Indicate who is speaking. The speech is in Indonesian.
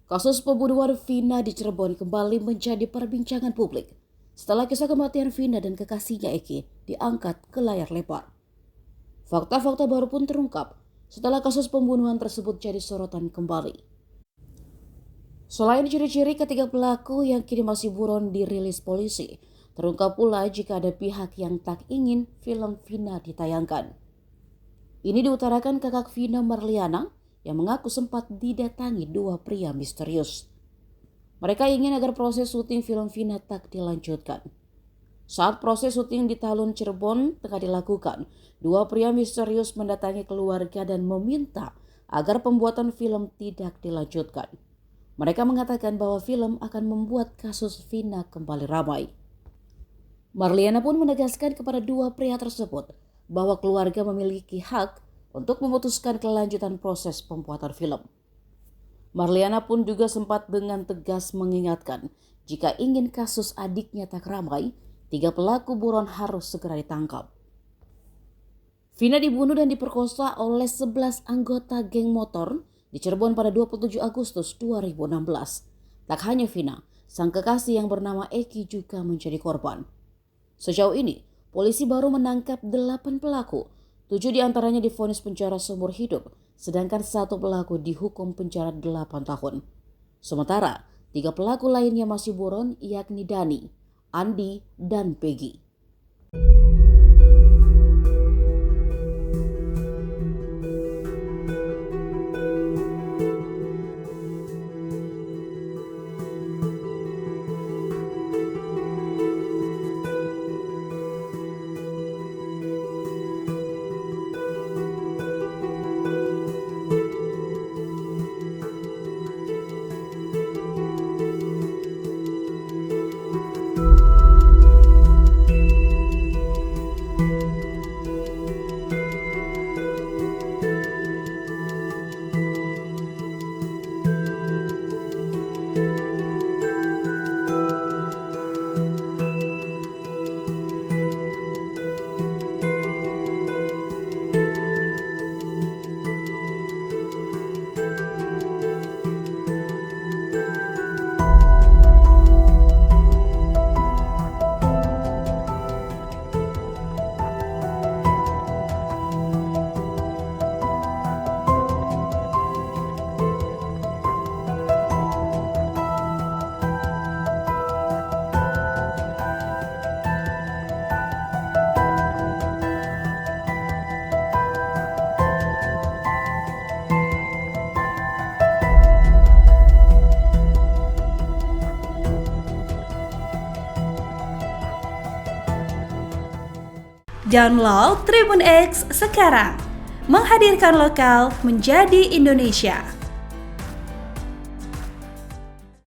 Speaker 1: Kasus pembunuhan Vina di Cirebon kembali menjadi perbincangan publik setelah kisah kematian Vina dan kekasihnya Eki diangkat ke layar lebar. Fakta-fakta baru pun terungkap setelah kasus pembunuhan tersebut jadi sorotan kembali. Selain ciri-ciri ketiga pelaku yang kini masih buron dirilis polisi, terungkap pula jika ada pihak yang tak ingin film Vina ditayangkan. Ini diutarakan kakak Vina, Marliana, yang mengaku sempat didatangi dua pria misterius. Mereka ingin agar proses syuting film Vina tak dilanjutkan. Saat proses syuting di Talun, Cirebon tengah dilakukan, dua pria misterius mendatangi keluarga dan meminta agar pembuatan film tidak dilanjutkan. Mereka mengatakan bahwa film akan membuat kasus Vina kembali ramai. Marliana pun menegaskan kepada dua pria tersebut bahwa keluarga memiliki hak untuk memutuskan kelanjutan proses pembuatan film. Marliana pun juga sempat dengan tegas mengingatkan jika ingin kasus adiknya tak ramai, tiga pelaku buron harus segera ditangkap. Vina dibunuh dan diperkosa oleh 11 anggota geng motor di Cirebon pada 27 Agustus 2016. Tak hanya Vina, sang kekasih yang bernama Eki juga menjadi korban. Sejauh ini, polisi baru menangkap 8 pelaku. 7 diantaranya divonis penjara seumur hidup, sedangkan 1 pelaku dihukum penjara 8 tahun. Sementara 3 pelaku lainnya masih buron, yakni Dani, Andi, dan Peggy.
Speaker 2: Download Tribun X sekarang, menghadirkan lokal menjadi Indonesia.